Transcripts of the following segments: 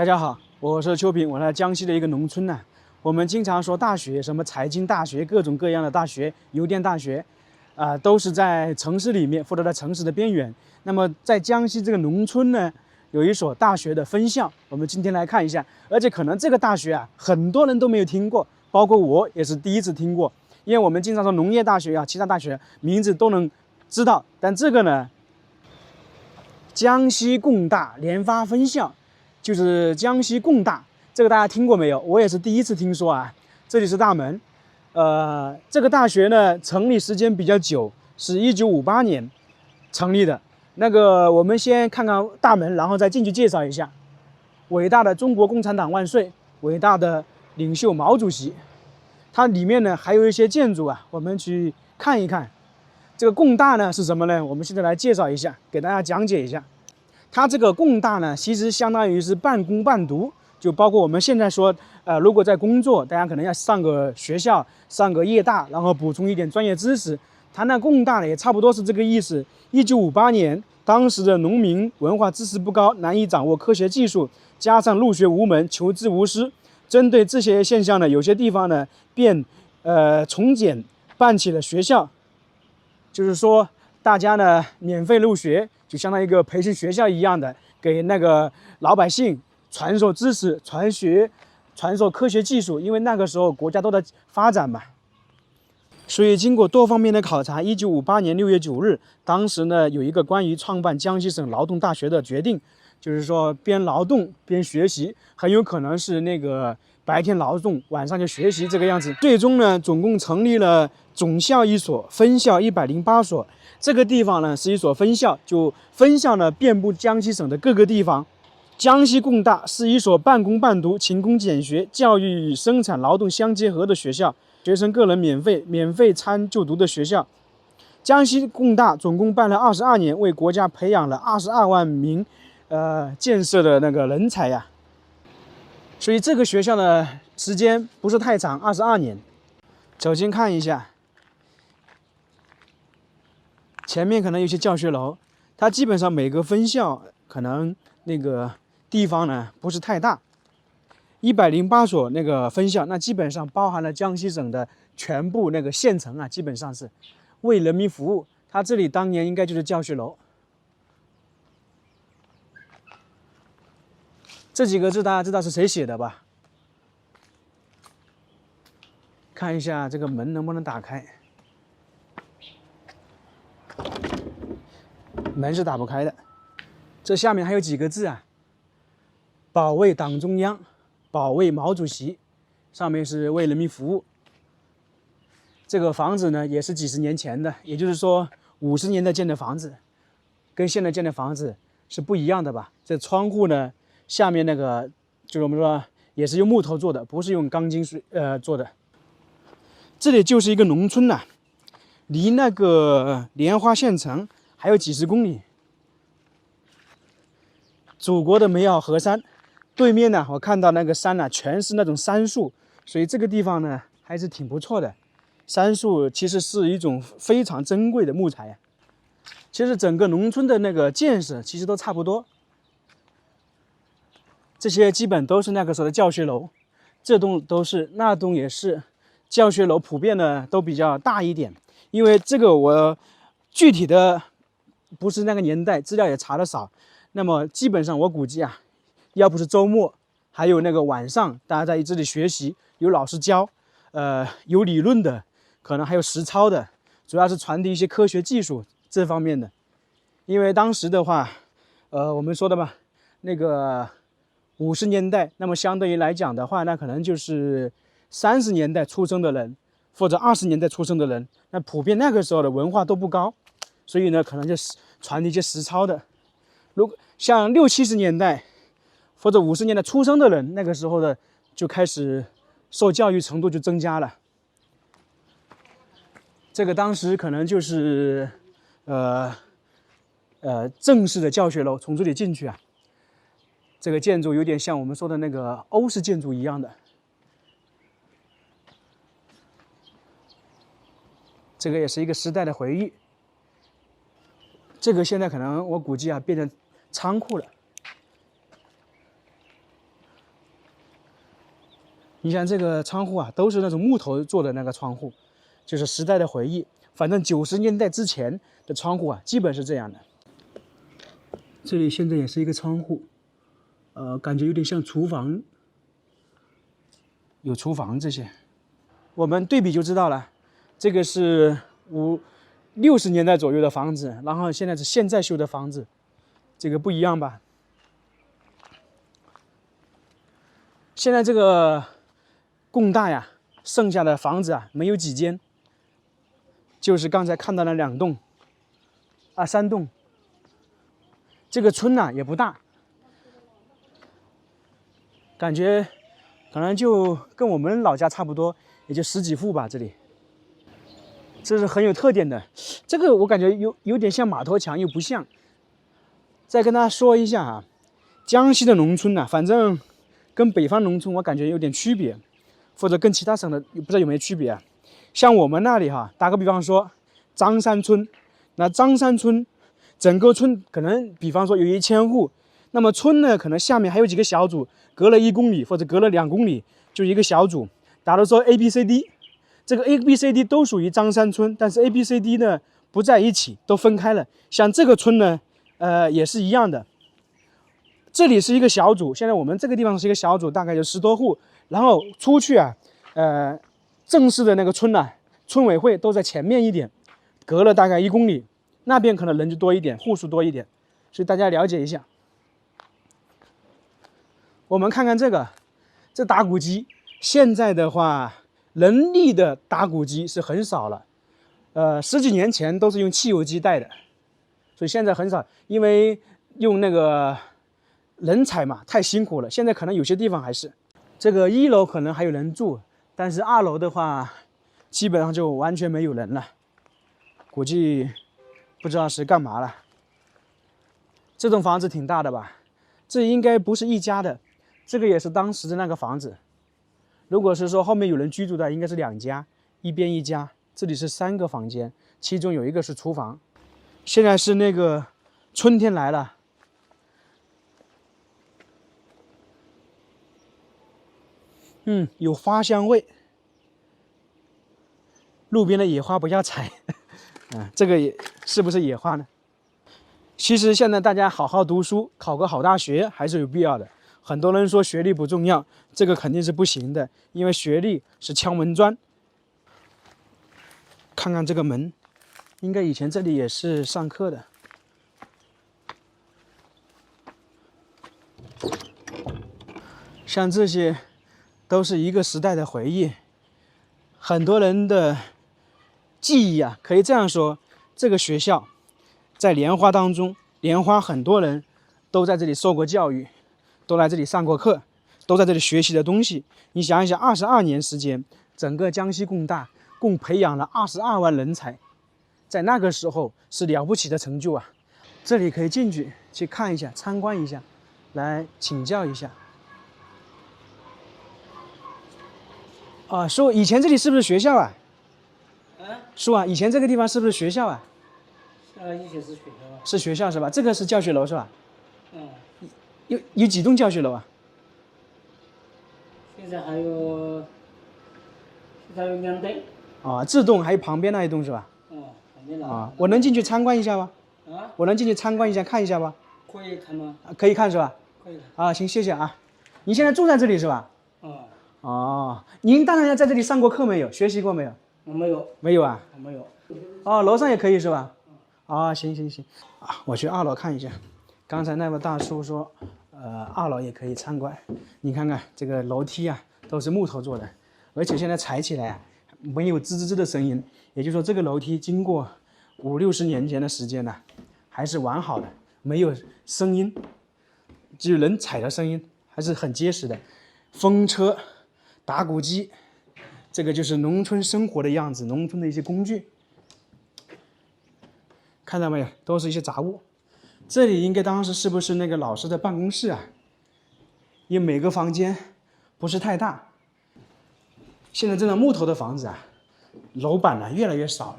大家好，我是邱平，我来江西的一个农村呢。我们经常说大学，什么财经大学，各种各样的大学，邮电大学，都是在城市里面或者在城市的边缘。那么在江西这个农村呢，有一所大学的分校，我们今天来看一下。而且可能这个大学啊，很多人都没有听过，包括我也是第一次听过。因为我们经常说农业大学啊，其他大学名字都能知道，但这个呢，江西工大联发分校。就是江西工大，这个大家听过没有？我也是第一次听说啊。这里是大门，这个大学呢成立时间比较久，是1958年成立的。那个我们先看看大门，然后再进去介绍一下。伟大的中国共产党万岁！伟大的领袖毛主席。它里面呢还有一些建筑啊，我们去看一看。这个工大呢是什么呢？我们现在来介绍一下，给大家讲解一下。它这个工大呢，其实相当于是半工半读，就包括我们现在说，如果在工作，大家可能要上个学校，上个夜大，然后补充一点专业知识。它那工大呢，也差不多是这个意思。1958年，当时的农民文化知识不高，难以掌握科学技术，加上入学无门，求知无师，针对这些现象呢，有些地方呢，便从简办起了学校，就是说大家呢免费入学。就相当于一个培训学校一样的，给那个老百姓传授知识、传授科学技术。因为那个时候国家都在发展嘛，所以经过多方面的考察，1958年6月9日，当时呢有一个关于创办江西省劳动大学的决定，就是说边劳动边学习，很有可能是那个白天劳动，晚上就学习这个样子。最终呢，总共成立了总校1所，分校108所。这个地方呢是一所分校，就分校呢遍布江西省的各个地方。江西工大是一所半工半读、勤工俭学、教育与生产劳动相结合的学校，学生个人免费参就读的学校。江西工大总共办了22年，为国家培养了22万名建设的那个人才呀。所以这个学校的时间不是太长，22年。走近看一下。前面可能有些教学楼，它基本上每个分校可能那个地方呢不是太大，108所那个分校，那基本上包含了江西省的全部那个县城啊，基本上是为人民服务。它这里当年应该就是教学楼。这几个字大家知道是谁写的吧？看一下这个门能不能打开。门是打不开的。这下面还有几个字啊？保卫党中央，保卫毛主席，上面是为人民服务。这个房子呢也是几十年前的，也就是说50年代建的房子，跟现在建的房子是不一样的吧？这窗户呢下面那个就是我们说也是用木头做的，不是用钢筋做的。这里就是一个农村呐，离那个莲花县城还有几十公里。祖国的美好河山，对面呢，我看到那个山呢，全是那种杉树，所以这个地方呢还是挺不错的。杉树其实是一种非常珍贵的木材呀。其实整个农村的那个建设其实都差不多，这些基本都是那个时候的教学楼，这栋都是，那栋也是。教学楼普遍呢都比较大一点，因为这个我具体的不是那个年代，资料也查得少。那么基本上我估计啊，要不是周末，还有那个晚上，大家在这里学习，有老师教，有理论的，可能还有实操的，主要是传递一些科学技术这方面的。因为当时的话，我们说的吧，那个50年代，那么相对于来讲的话，那可能就是30年代出生的人，或者20年代出生的人，那普遍那个时候的文化都不高，所以呢，可能就是传递一些实操的。如果像60、70年代或者50年代出生的人，那个时候的就开始受教育程度就增加了。这个当时可能就是正式的教学楼，从这里进去啊，这个建筑有点像我们说的那个欧式建筑一样的。这个也是一个时代的回忆。这个现在可能我估计啊变成仓库了。你像这个窗户啊，都是那种木头做的那个窗户，就是时代的回忆。反正90年代之前的窗户啊，基本是这样的。这里现在也是一个窗户，感觉有点像厨房，有厨房这些。我们对比就知道了，这个是60年代左右的房子，然后现在是现在修的房子，这个不一样吧？现在这个工大呀，剩下的房子啊没有几间，就是刚才看到了2栋，啊3栋。这个村呢也不大，感觉可能就跟我们老家差不多，也就10几户吧。这里，这是很有特点的。这个我感觉有点像马头墙，又不像。再跟大家说一下啊，江西的农村呢，反正跟北方农村我感觉有点区别，或者跟其他省的不知道有没有区别啊。像我们那里哈，打个比方说张山村，那张山村整个村可能比方说有1000户，那么村呢可能下面还有几个小组，隔了1公里或者隔了2公里就一个小组。假如说 A、B、C、D， 这个 A、B、C、D 都属于张山村，但是 A、B、C、D 呢不在一起，都分开了。像这个村呢，也是一样的。这里是一个小组，现在我们这个地方是一个小组，大概有10多户。然后出去啊，正式的那个村呢，村委会都在前面一点，隔了大概1公里。那边可能人就多一点，户数多一点，所以大家了解一下。我们看看这打谷机，现在的话，人力的打谷机是很少了。10几年前都是用汽油机带的，所以现在很少，因为用那个人踩嘛，太辛苦了。现在可能有些地方还是，这个1楼可能还有人住，但是2楼的话，基本上就完全没有人了，估计不知道是干嘛了。这栋房子挺大的吧？这应该不是一家的，这个也是当时的那个房子。如果是说后面有人居住的，应该是2家，一边一家。这里是3个房间，其中有一个是厨房。现在是那个春天来了，有花香味。路边的野花不要采。这个也是不是野花呢？其实现在大家好好读书，考个好大学还是有必要的。很多人说学历不重要，这个肯定是不行的，因为学历是敲门砖。看看这个门，应该以前这里也是上课的。像这些都是一个时代的回忆，很多人的记忆啊，可以这样说，这个学校在莲花当中，莲花很多人都在这里受过教育，都来这里上过课，都在这里学习的东西。你想一想，22年时间，整个江西工大共培养了22万人才，在那个时候是了不起的成就啊！这里可以进去看一下，参观一下，来请教一下。叔，以前这里是不是学校啊？叔啊，以前这个地方是不是学校啊？以前是学校啊。是学校是吧？这个是教学楼是吧？有几栋教学楼啊？现在还有2栋。这栋还有旁边那一栋是吧？旁边那。我能进去参观一下吗？啊？我能进去参观一下看一下吧？可以看吗？可以看是吧？可以看。行，谢谢啊。您现在住在这里是吧？您当然在这里上过课没有？学习过没有？我没有。没有啊？我没有。楼上也可以是吧？行。我去2楼看一下。刚才那位大叔说，2楼也可以参观。你看看这个楼梯啊，都是木头做的，而且现在踩起来啊，没有吱吱吱的声音。也就是说，这个楼梯经过50、60年前的时间呢，还是完好的，没有声音，只有人踩的声音，还是很结实的。风车、打谷机，这个就是农村生活的样子，农村的一些工具。看到没有，都是一些杂物。这里应该当时是不是那个老师的办公室啊？因为每个房间不是太大。现在这种木头的房子啊，楼板呢越来越少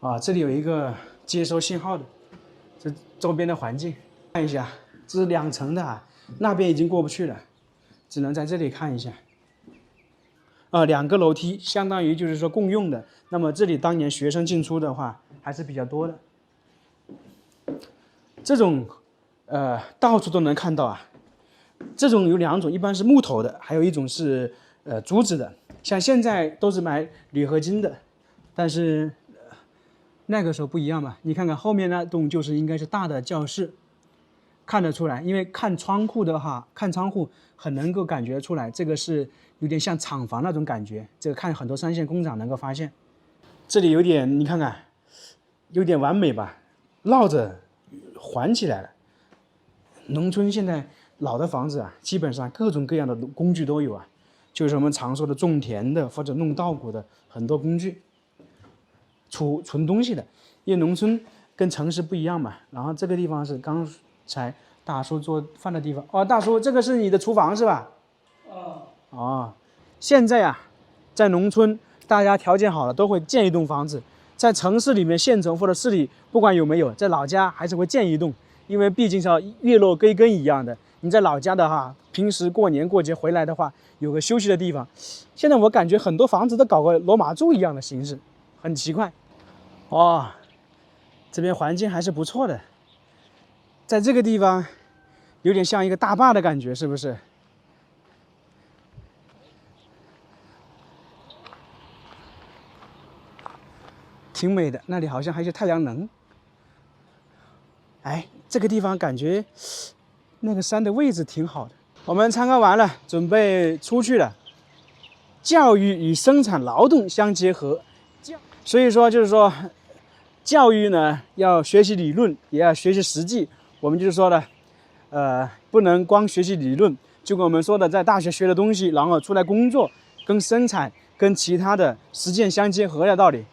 了。这里有一个接收信号的，这周边的环境看一下，这是2层的啊，那边已经过不去了。只能在这里看一下。2个楼梯，相当于就是说共用的。那么这里当年学生进出的话还是比较多的。这种到处都能看到啊。这种有2种，一般是木头的，还有一种是竹子的。像现在都是买铝合金的，但是那个时候不一样吧？你看看后面那栋就是应该是大的教室，看得出来，因为看窗户的话，看窗户很能够感觉出来，这个是有点像厂房那种感觉。这个看很多3线工厂能够发现，这里有点你看看，有点完美吧，绕着环起来了。农村现在老的房子啊，基本上各种各样的工具都有啊，就是我们常说的种田的或者弄稻谷的很多工具，储存东西的。因为农村跟城市不一样嘛。然后这个地方是刚才大叔做饭的地方。哦，大叔，这个是你的厨房是吧？哦，现在啊，在农村大家条件好了都会建一栋房子，在城市里面县城或者市里不管有没有，在老家还是会建一栋。因为毕竟是月落归根一样的，你在老家的哈，平时过年过节回来的话，有个休息的地方。现在我感觉很多房子都搞个罗马柱一样的形式，很奇怪。哦，这边环境还是不错的，在这个地方有点像一个大坝的感觉，是不是？挺美的，那里好像还有太阳能。哎，这个地方感觉那个山的位置挺好的。我们参观完了，准备出去了。教育与生产劳动相结合，所以说就是说，教育呢要学习理论，也要学习实际。我们就是说的，不能光学习理论，就跟我们说的，在大学学的东西，然后出来工作，跟生产、跟其他的实践相结合的道理。